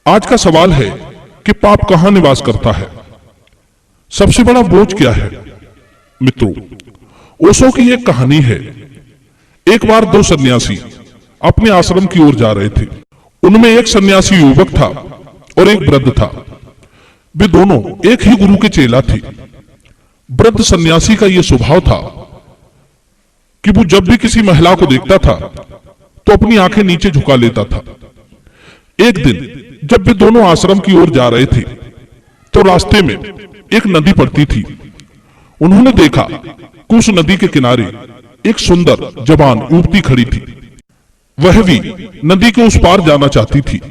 आज का सवाल है कि पाप कहां निवास करता है। सबसे बड़ा बोझ क्या है? मित्रों, ओशो की एक कहानी है। एक बार दो सन्यासी अपने आश्रम की ओर जा रहे थे। उनमें एक सन्यासी युवक था और एक वृद्ध था। वे दोनों एक ही गुरु के चेला थे। वृद्ध सन्यासी का यह स्वभाव था कि वो जब भी किसी महिला को देखता था तो अपनी आंखें नीचे झुका लेता था। एक दिन जब वे दोनों आश्रम की ओर जा रहे थे तो रास्ते में एक नदी पड़ती थी। उन्होंने देखा कि उस नदी के किनारे एक सुंदर जवान युवती खड़ी थी। वह भी नदी के उस पार जाना चाहती थी,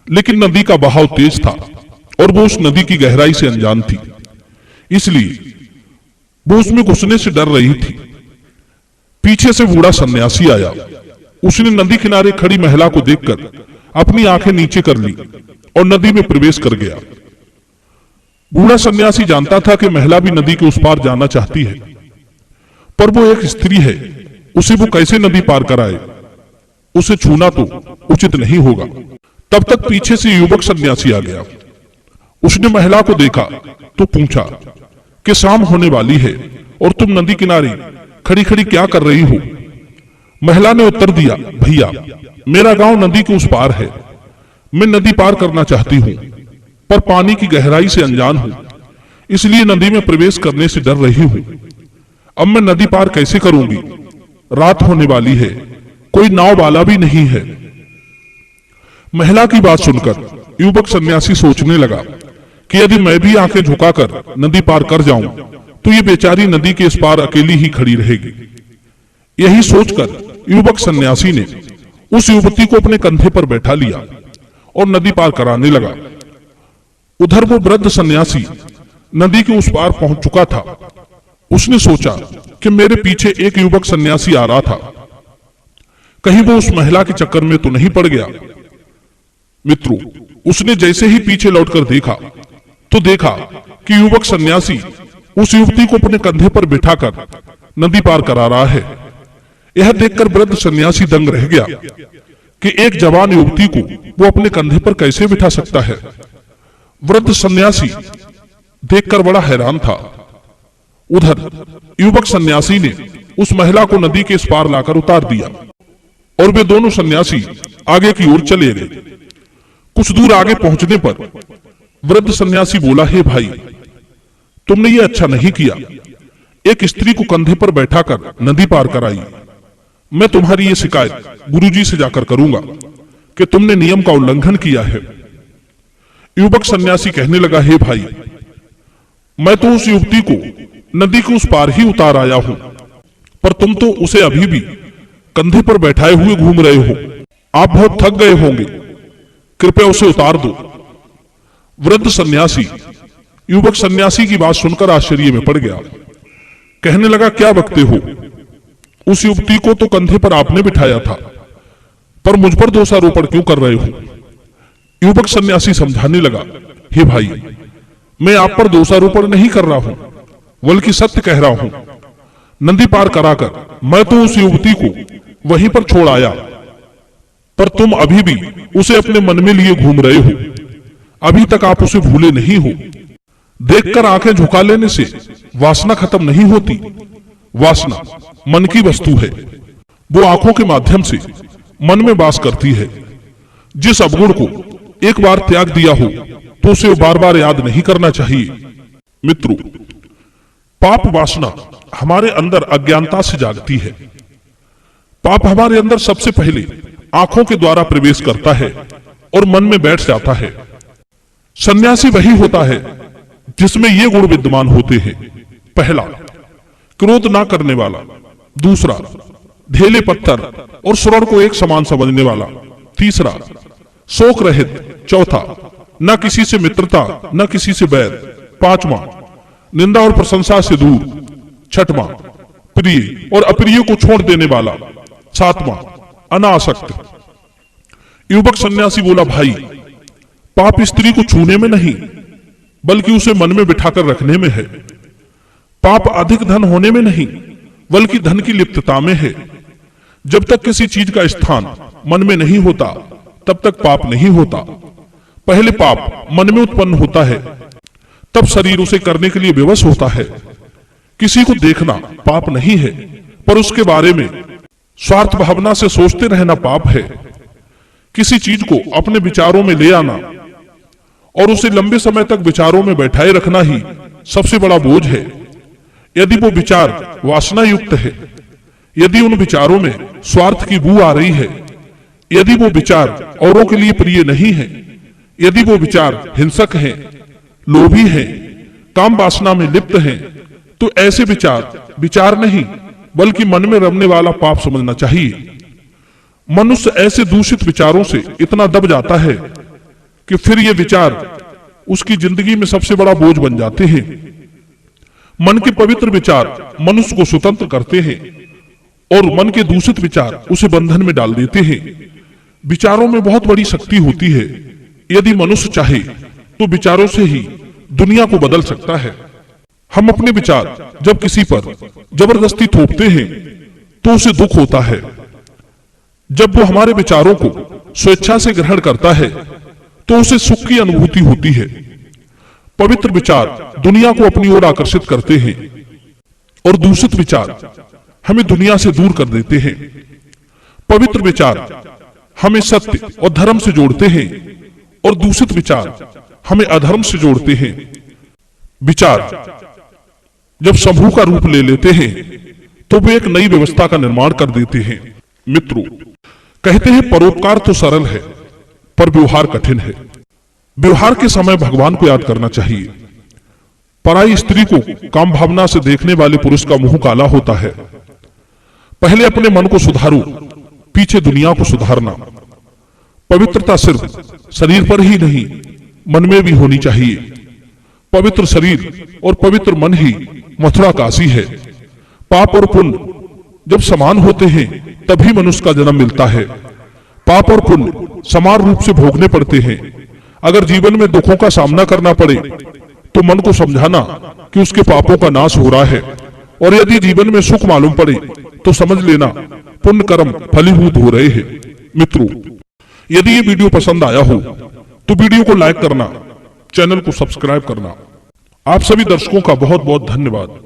लेकिन नदी का बहाव तेज था और वो उस नदी की गहराई से अनजान थी, इसलिए वो उसमें घुसने से डर रही थी। पीछे से बूढ़ा सन्यासी आया। उसने नदी किनारे खड़ी महिला को देखकर अपनी आंखें नीचे कर ली और नदी में प्रवेश कर गया। बूढ़ा सन्यासी जानता था कि महिला भी नदी के उस पार जाना चाहती है, पर वो एक स्त्री है, उसे वो कैसे नदी पार कराए? उसे छूना तो उचित नहीं होगा। तब तक पीछे से युवक सन्यासी आ गया। उसने महिला को देखा तो पूछा कि शाम होने वाली है और तुम नदी किनारे खड़ी खड़ी क्या कर रही हो? महिला ने उत्तर दिया, भैया, मेरा गांव नदी के उस पार है। मैं नदी पार करना चाहती हूं, पर पानी की गहराई से अनजान हूं, इसलिए नदी में प्रवेश करने से डर रही हूं। अब मैं नदी पार कैसे करूंगी? रात होने वाली है, कोई नाव वाला भी नहीं है। महिला की बात सुनकर युवक सन्यासी सोचने लगा कि यदि मैं भी आंखें झुकाकर नदी पार कर जाऊं तो ये बेचारी नदी के इस पार अकेली ही खड़ी रहेगी। यही सोचकर युवक सन्यासी ने उस युवती को अपने कंधे पर बैठा लिया और नदी पार कराने लगा। उधर वो वृद्ध सन्यासी नदी के उस पार पहुंच चुका था। उसने सोचा कि मेरे पीछे एक युवक सन्यासी आ रहा था, कहीं वो उस महिला के चक्कर में तो नहीं पड़ गया। मित्रों, उसने जैसे ही पीछे लौटकर देखा तो देखा कि युवक सन्यासी उस युवती को अपने कंधे पर बिठाकर नदी पार करा रहा है। यह देखकर वृद्ध सन्यासी दंग रह गया कि एक जवान युवती को वो अपने कंधे पर कैसे बिठा सकता है। वृद्ध सन्यासी देखकर बड़ा हैरान था। उधर युवक सन्यासी ने उस महिला को नदी के इस पार लाकर उतार दिया और वे दोनों सन्यासी आगे की ओर चले गए। कुछ दूर आगे पहुंचने पर वृद्ध सन्यासी बोला, हे भाई, तुमने ये अच्छा नहीं किया। एक स्त्री को कंधे पर बैठाकर नदी पार कराई। मैं तुम्हारी ये शिकायत गुरुजी से जाकर करूंगा कि तुमने नियम का उल्लंघन किया है। युवक सन्यासी कहने लगा, हे भाई, मैं तो उस युवती को नदी के उस पार ही उतार आया हूं, पर तुम तो उसे अभी भी कंधे पर बैठाए हुए घूम रहे हो। आप बहुत थक गए होंगे, कृपया उसे उतार दो। वृद्ध सन्यासी युवक सन्यासी की बात सुनकर आश्चर्य में पड़ गया। कहने लगा, क्या बकते हो? उस युवती को तो कंधे पर आपने बिठाया था, पर मुझ पर दोषारोपण क्यों कर रहे हो? युवक सन्यासी समझाने लगा, हे भाई, मैं आप पर दोषारोपण नहीं कर रहा हूं, बल्कि सत्य कह रहा हूं। नदी पार कराकर मैं तो उस युवती को वहीं पर छोड़ आया, पर तुम अभी भी उसे अपने मन में लिए घूम रहे हो। अभी तक आप उसे भूले नहीं हो। देखकर आंखें झुका लेने से वासना खत्म नहीं होती। वासना मन की वस्तु है, वो आंखों के माध्यम से मन में वास करती है। जिस अवगुण को एक बार त्याग दिया हो तो उसे बार बार याद नहीं करना चाहिए। मित्रों, पाप वासना हमारे अंदर अज्ञानता से जागती है। पाप हमारे अंदर सबसे पहले आंखों के द्वारा प्रवेश करता है और मन में बैठ जाता है। सन्यासी वही होता है जिसमें ये गुण विद्यमान होते हैं। पहला, क्रोध ना करने वाला। दूसरा, ढेले पत्थर और स्वर्ण को एक समान समझने वाला। तीसरा, शोक रहित। चौथा, न किसी से मित्रता न किसी से बैर। पांचवा, निंदा और प्रशंसा से दूर। छठवां, प्रिय और अप्रिय को छोड़ देने वाला। सातवां, अनासक्त। युवक सन्यासी बोला, भाई, पाप स्त्री को छूने में नहीं बल्कि उसे मन में बिठाकर रखने में है। पाप अधिक धन होने में नहीं बल्कि धन की लिप्तता में है। जब तक किसी चीज का स्थान मन में नहीं होता तब तक पाप नहीं होता। पहले पाप मन में उत्पन्न होता है, तब शरीर उसे करने के लिए विवश होता है। किसी को देखना पाप नहीं है, पर उसके बारे में स्वार्थ भावना से सोचते रहना पाप है। किसी चीज को अपने विचारों में ले आना और उसे लंबे समय तक विचारों में बैठाए रखना ही सबसे बड़ा बोझ है। यदि वो विचार वासना युक्त है, यदि उन विचारों में स्वार्थ की बू आ रही है, यदि वो विचार औरों के लिए प्रिय नहीं है, यदि वो विचार हिंसक हैं, लोभी हैं, काम वासना में लिप्त हैं, तो ऐसे विचार नहीं बल्कि मन में रमने वाला पाप समझना चाहिए। मनुष्य ऐसे दूषित विचारों से इतना दब जाता है कि फिर ये विचार उसकी जिंदगी में सबसे बड़ा बोझ बन जाते हैं। मन के पवित्र विचार मनुष्य को स्वतंत्र करते हैं और मन के दूषित विचार उसे बंधन में डाल देते हैं। विचारों में बहुत बड़ी शक्ति होती है। यदि मनुष्य चाहे तो विचारों से ही दुनिया को बदल सकता है। हम अपने विचार जब किसी पर जबरदस्ती थोपते हैं तो उसे दुख होता है। जब वो हमारे विचारों को स्वेच्छा से ग्रहण करता है तो उसे सुख की अनुभूति होती है। पवित्र विचार दुनिया को अपनी ओर आकर्षित करते हैं और दूषित विचार हमें दुनिया से दूर कर देते हैं। पवित्र विचार हमें सत्य और धर्म से जोड़ते हैं और दूषित विचार हमें अधर्म से जोड़ते हैं। विचार जब समूह का रूप ले लेते हैं तो वे एक नई व्यवस्था का निर्माण कर देते हैं। मित्रों, कहते हैं परोपकार तो सरल है पर व्यवहार कठिन है। व्यवहार के समय भगवान को याद करना चाहिए। पराई स्त्री को काम भावना से देखने वाले पुरुष का मुंह काला होता है। पहले अपने मन को सुधारो, पीछे दुनिया को सुधारना। पवित्रता सिर्फ शरीर पर ही नहीं, मन में भी होनी चाहिए। पवित्र शरीर और पवित्र मन ही मथुरा काशी है। पाप और पुण्य जब समान होते हैं तभी मनुष्य का जन्म मिलता है। पाप और पुण्य समान रूप से भोगने पड़ते हैं। अगर जीवन में दुखों का सामना करना पड़े तो मन को समझाना कि उसके पापों का नाश हो रहा है, और यदि जीवन में सुख मालूम पड़े तो समझ लेना पुण्य कर्म फलीभूत हो रहे हैं। मित्रों, यदि ये वीडियो पसंद आया हो तो वीडियो को लाइक करना, चैनल को सब्सक्राइब करना। आप सभी दर्शकों का बहुत बहुत धन्यवाद।